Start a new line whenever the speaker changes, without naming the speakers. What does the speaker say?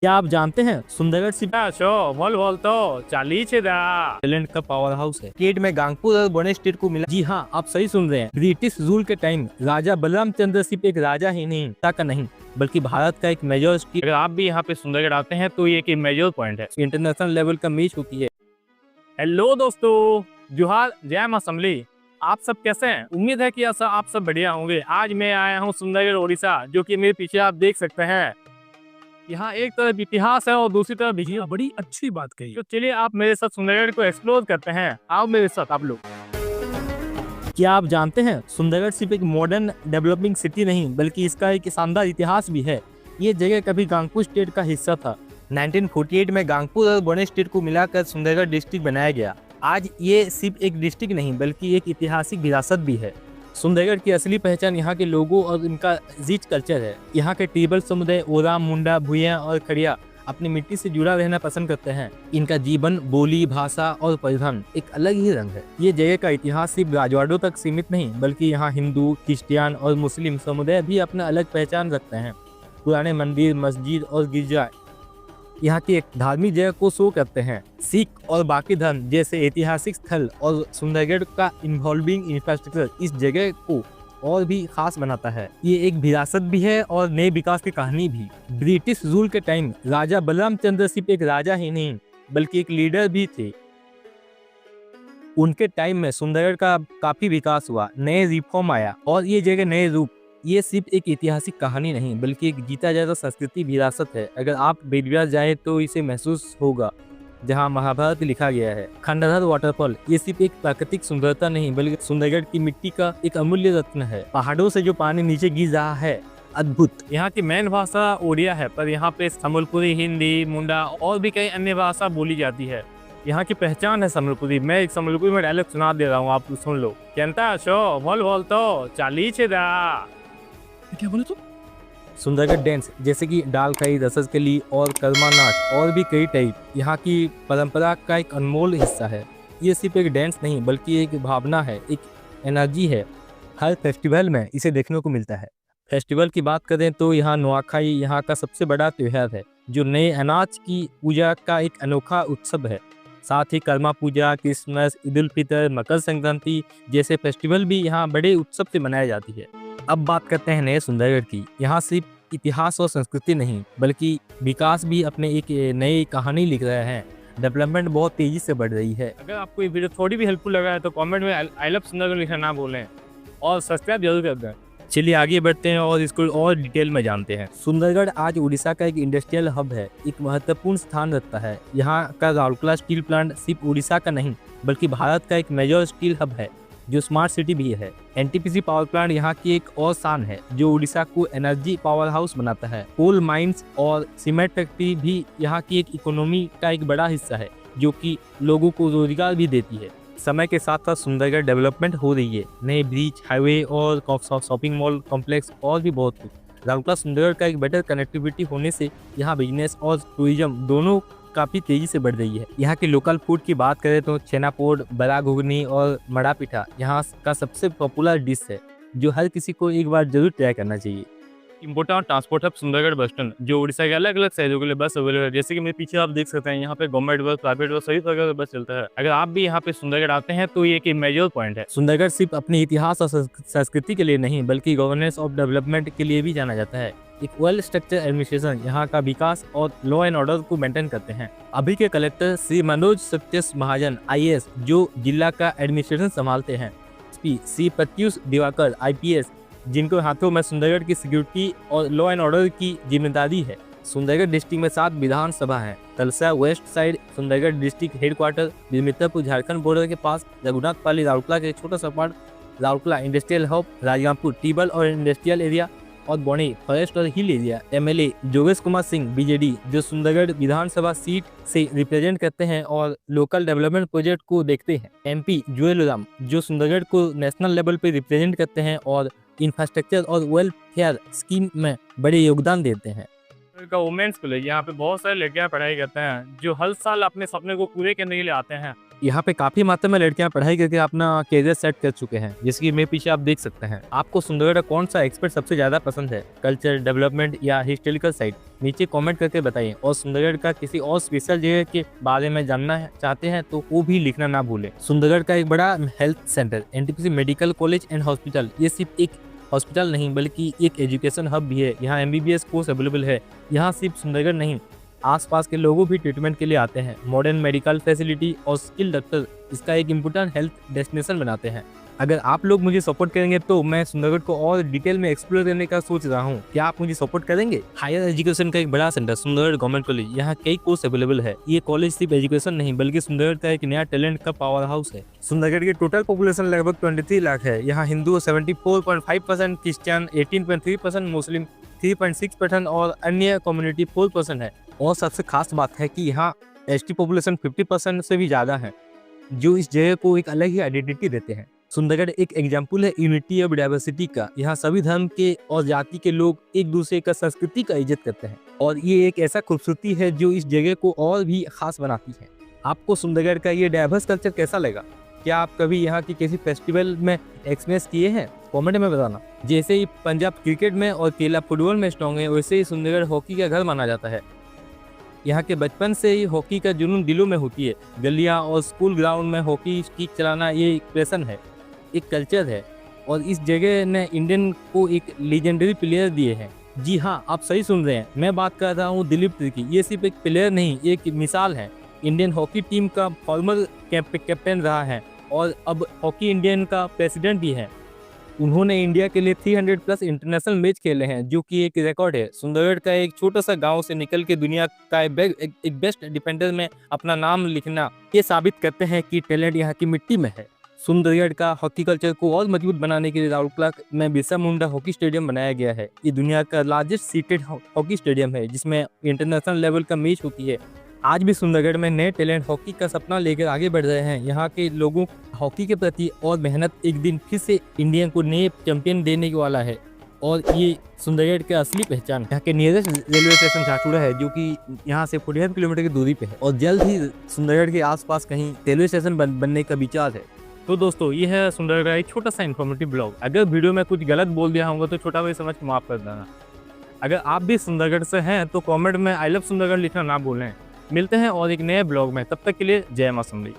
क्या आप जानते हैं सुंदरगढ़ सिर्फ
टैलेंट का पावर हाउस है। स्टेट में गांगपुर और बड़े स्टेट को मिला।
जी हाँ, आप सही सुन रहे हैं। ब्रिटिश रूल के टाइम राजा बलराम चंद्र सिर्फ एक राजा ही नहीं का नहीं बल्कि भारत का एक मेजर स्टेट।
अगर आप भी यहाँ पे सुंदरगढ़ आते हैं तो ये एक मेजर पॉइंट है।
इंटरनेशनल लेवल का मैच होती है।
हेलो दोस्तों, जोहार, जय मां समली। आप सब कैसे हैं? उम्मीद है कि आप सब बढ़िया होंगे। आज मैं आया हूँ सुंदरगढ़ उड़ीसा, जो कि मेरे पीछे आप देख सकते हैं। यहाँ एक तरफ इतिहास है और दूसरी तरफ बिजली।
बड़ी अच्छी बात कही।
तो चलिए आप मेरे साथ सुंदरगढ़ को एक्सप्लोर करते हैं। आओ मेरे साथ आप लोग।
क्या आप जानते हैं सुंदरगढ़ सिर्फ एक मॉडर्न डेवलपिंग सिटी नहीं बल्कि इसका एक शानदार इतिहास भी है। ये जगह कभी गांगपुर स्टेट का हिस्सा था।
1948 में गांगपुर और बड़े स्टेट को मिलाकर सुंदरगढ़ डिस्ट्रिक्ट बनाया गया।
आज ये सिर्फ एक डिस्ट्रिक्ट नहीं बल्कि एक ऐतिहासिक विरासत भी है। सुंदरगढ़ की असली पहचान यहाँ के लोगों और इनका रिच कल्चर है। यहाँ के ट्राइबल समुदाय ओराम, मुंडा, भूया और खड़िया अपनी मिट्टी से जुड़ा रहना पसंद करते हैं। इनका जीवन, बोली, भाषा और परिधान एक अलग ही रंग है। ये जगह का इतिहास सिर्फ राजवाड़ों तक सीमित नहीं बल्कि यहाँ हिंदू, क्रिश्चियन और मुस्लिम समुदाय भी अपना अलग पहचान रखते हैं। पुराने मंदिर, मस्जिद और गिरजा यहाँ की एक धार्मिक जगह को शो करते हैं। सिख और बाकी धर्म जैसे ऐतिहासिक स्थल और सुंदरगढ़ का इन्वॉल्विंग इंफ्रास्ट्रक्चर इस जगह को और भी खास बनाता है। ये एक विरासत भी है और नए विकास की कहानी भी। ब्रिटिश रूल के टाइम राजा बलराम चंद्र सिर्फ एक राजा ही नहीं बल्कि एक लीडर भी थे। उनके टाइम में सुंदरगढ़ का काफी विकास हुआ, नए रिफॉर्म आया और ये जगह नए रूप। ये सिर्फ एक ऐतिहासिक कहानी नहीं बल्कि एक जीता जाता संस्कृति विरासत है। अगर आप बेलविया जाए तो इसे महसूस होगा, जहां महाभारत लिखा गया है। खंडहर वाटरफॉल ये सिर्फ एक प्राकृतिक सुंदरता नहीं बल्कि सुंदरगढ़ की मिट्टी का एक अमूल्य रत्न है। पहाड़ों से जो पानी नीचे गिर रहा है, अद्भुत।
यहाँ की मेन भाषा ओडिया है, पर यहाँ पे संबलपुरी, हिंदी, मुंडा और भी कई अन्य भाषा बोली जाती है। यहाँ की पहचान है संबलपुरी। मैं एक संबलपुरी में डायलॉग सुना दे रहा हूँ, आप सुन लो। कहता शो बोल तो चाली छेदा।
क्या बोले तो? सुंदरगढ़ डांस जैसे कि डाल खाई, रससकली और कर्मा नाच और भी कई टाइप यहाँ की परंपरा का एक अनमोल हिस्सा है। ये सिर्फ एक डांस नहीं बल्कि एक भावना है, एक एनर्जी है। हर फेस्टिवल में इसे देखने को मिलता है। फेस्टिवल की बात करें तो यहाँ नुआखाई यहाँ का सबसे बड़ा त्योहार है, जो नए अनाज की पूजा का एक अनोखा उत्सव है। साथ ही कर्मा पूजा, क्रिसमस, ईद उल फितर, मकर संक्रांति जैसे फेस्टिवल भी यहाँ बड़े उत्सव से मनाई जाती है। अब बात करते हैं नए सुंदरगढ़ की। यहाँ सिर्फ इतिहास और संस्कृति नहीं बल्कि विकास भी अपने एक नई कहानी लिख रहे हैं। डेवलपमेंट बहुत तेजी से बढ़ रही है।
अगर आपको ये वीडियो थोड़ी भी हेल्पफुल लगा है तो कमेंट में आई लव सुंदरगढ़ लिखना ना भूलें और सब्सक्राइब जरूर कर दें।
चलिए आगे बढ़ते हैं और इसको और डिटेल में जानते हैं। सुंदरगढ़ आज उड़ीसा का एक इंडस्ट्रियल हब है, एक महत्वपूर्ण स्थान रखता है। यहाँ का राउरकेला स्टील प्लांट सिर्फ उड़ीसा का नहीं बल्कि भारत का एक मेजर स्टील हब है, जो स्मार्ट सिटी भी है। एनटीपीसी पावर प्लांट यहाँ की एक और शान है, जो उड़ीसा को एनर्जी पावर हाउस बनाता है। कोल माइंस और सीमेंट फैक्ट्री भी यहाँ की एक इकोनॉमी का एक बड़ा हिस्सा है, जो कि लोगों को रोजगार भी देती है। समय के साथ साथ सुंदरगढ़ डेवलपमेंट हो रही है। नए ब्रिज, हाईवे और शॉपिंग मॉल कॉम्प्लेक्स और भी बहुत कुछ। राउरकेला सुंदरगढ़ का एक बेटर कनेक्टिविटी होने से यहाँ बिजनेस और टूरिज्म दोनों काफ़ी तेज़ी से बढ़ रही है। यहाँ के लोकल फूड की बात करें तो छेना पोड, बड़ा घुगनी और मड़ा पिठा यहाँ का सबसे पॉपुलर डिश है, जो हर किसी को एक बार जरूर ट्राई करना चाहिए।
Important transport hub Sundargarh bus stand, जो उड़ीसा के अलग अलग शहरों के लिए बस अवेलेबल है। जैसे कि मेरे पीछे आप देख सकते हैं, यहाँ पे गवर्नमेंट बस, प्राइवेट बस, सभी तरह का बस चलता है। अगर आप भी यहाँ पे सुंदरगढ़ आते हैं तो ये एक मेजर पॉइंट है।
सुंदरगढ़ सिर्फ अपने इतिहास और संस्कृति के लिए नहीं बल्कि गवर्नेंस और डेवलपमेंट के लिए भी जाना जाता है। एक वेल स्ट्रक्चर एडमिनिस्ट्रेशन यहाँ का विकास और लॉ एंड ऑर्डर को मेंटेन करते हैं। अभी के कलेक्टर श्री मनोज सत्यस महाजन IAS, जो जिला का एडमिनिस्ट्रेशन संभालते हैं। श्री प्रत्युष दिवाकर IPS, जिनको हाथों में सुंदरगढ़ की सिक्योरिटी और लॉ एंड ऑर्डर की जिम्मेदारी है। सुंदरगढ़ डिस्ट्रिक्ट में 7 विधानसभा है। Talsara west side Sundargarh district headquarter, Mitrapur Jharkhand border के पास, रघुनाथ पाली राउरकेला के छोटा सा part, Rourkela industrial hub, Rajgangpur tribal और इंडस्ट्रियल एरिया और बौणी फॉरेस्ट और हिल एरिया। MLA जोगेश कुमार सिंह BJD, जो सुंदरगढ़ विधानसभा सीट से रिप्रेजेंट करते हैं और लोकल डेवलपमेंट प्रोजेक्ट को देखते हैं। MP जुएल राम, जो सुंदरगढ़ को नेशनल लेवल पे रिप्रेजेंट करते हैं और इंफ्रास्ट्रक्चर और वेलफेयर स्कीम में बड़े योगदान देते हैं।
का वुमेन्स कॉलेज, यहाँ पे बहुत सारे लड़कियां पढ़ाई करते हैं, जो हर साल अपने सपने को पूरे करने के लिए आते हैं।
यहाँ पे काफी मात्रा में लड़कियां पढ़ाई करके अपना कैरियर सेट कर चुके हैं, जिसकी मैं पीछे आप देख सकते हैं। आपको सुंदरगढ़ का कौन सा एक्सपर्ट सबसे ज्यादा पसंद है, कल्चर, डेवलपमेंट या हिस्टोरिकल साइट? नीचे कमेंट करके बताइए। और सुंदरगढ़ का किसी और स्पेशल जगह के बारे में जानना चाहते हैं तो वो भी लिखना ना भूलें। सुंदरगढ़ का एक बड़ा health centre, NTPC medical college and hospital, ये सिर्फ एक हॉस्पिटल नहीं बल्कि एक एजुकेशन हब भी है। यहाँ MBBS कोर्स अवेलेबल है। यहाँ सिर्फ सुंदरगढ़ नहीं, आसपास के लोगों भी ट्रीटमेंट के लिए आते हैं। मॉडर्न मेडिकल फैसिलिटी और स्किल डॉक्टर इसका एक इम्पोर्टेंट हेल्थ डेस्टिनेशन बनाते हैं। अगर आप लोग मुझे सपोर्ट करेंगे तो मैं सुंदरगढ़ को और डिटेल में एक्सप्लोर करने का सोच रहा हूँ। क्या आप मुझे सपोर्ट करेंगे? हायर एजुकेशन का एक बड़ा सेंटर सुंदरगढ़ गवर्नमेंट कॉलेज, यहाँ कई कोर्स अवेलेबल है। ये कॉलेज सिर्फ एजुकेशन नहीं बल्कि सुंदरगढ़ का एक नया टैलेंट का पावर हाउस है। सुंदरगढ़ की टोटल पॉपुलेशन लगभग 23 लाख है। यहाँ हिंदू 74.5%, क्रिश्चियन 18.3%, मुस्लिम 3.6% और अन्य कम्युनिटी 4% है। और सबसे खास बात है कि यहाँ ST पॉपुलेशन 50% से भी ज़्यादा है, जो इस जगह को एक अलग ही आइडेंटिटी देते हैं। सुंदरगढ़ एक एग्जाम्पल है यूनिटी ऑफ डाइवर्सिटी का। यहाँ सभी धर्म के और जाति के लोग एक दूसरे का संस्कृति का इज्जत करते हैं और ये एक ऐसा खूबसूरती है जो इस जगह को और भी खास बनाती है। आपको सुंदरगढ़ का ये डाइवर्स कल्चर कैसा लगा? क्या आप कभी यहाँ की किसी फेस्टिवल में एक्सपीरियंस किए हैं? कमेंट में बताना। जैसे ही पंजाब क्रिकेट में और केरला फुटबॉल में स्ट्रॉन्ग है, वैसे ही सुंदरगढ़ हॉकी का घर माना जाता है। यहाँ के बचपन से ही हॉकी का जुनून दिलों में होती है। गलियाँ और स्कूल ग्राउंड में हॉकी स्टिक चलाना ये एक पैशन है, एक कल्चर है और इस जगह ने इंडियन को एक लेजेंडरी प्लेयर दिए हैं। जी हाँ, आप सही सुन रहे हैं, मैं बात कर रहा हूँ दिलीप तिर्की। ये सिर्फ एक प्लेयर नहीं, एक मिसाल है। इंडियन हॉकी टीम का फॉर्मर कैप्टन रहा है और अब हॉकी इंडियन का प्रेसिडेंट भी है। उन्होंने इंडिया के लिए 300+ इंटरनेशनल मैच खेले हैं, जो कि एक रिकॉर्ड है। सुंदरगढ़ का एक छोटा सा गांव से निकल के दुनिया का एक बेस्ट डिफेंडर में अपना नाम लिखना, ये साबित करते हैं कि टैलेंट यहाँ की मिट्टी में है। सुंदरगढ़ का हॉकी कल्चर को और मजबूत बनाने के लिए राउरकेला में बिरसा मुंडा हॉकी स्टेडियम बनाया गया है। ये दुनिया का लार्जेस्ट सीटेड हॉकी स्टेडियम है, जिसमें इंटरनेशनल लेवल का मैच होती है। आज भी सुंदरगढ़ में नए टैलेंट हॉकी का सपना लेकर आगे बढ़ रहे हैं। यहाँ के लोगों हॉकी के प्रति और मेहनत एक दिन फिर से इंडिया को नए चैंपियन देने वाला है और ये सुंदरगढ़ की असली पहचान। यहाँ के नियरेस्ट रेलवे स्टेशन झाचुड़ा है, जो कि यहाँ से 45 किलोमीटर की दूरी पे है और जल्द ही सुंदरगढ़ के आसपास कहीं रेलवे स्टेशन बनने का विचार है।
तो दोस्तों, ये है सुंदरगढ़ का एक छोटा सा इन्फॉर्मेटिव ब्लॉग। अगर वीडियो में कुछ गलत बोल दिया होगा तो छोटा भाई समझ के माफ कर देना। अगर आप भी सुंदरगढ़ से हैं तो कमेंट में आई लव सुंदरगढ़ लिखना ना भूलें। मिलते हैं और एक नए ब्लॉग में, तब तक के लिए जय मां सुंदरी।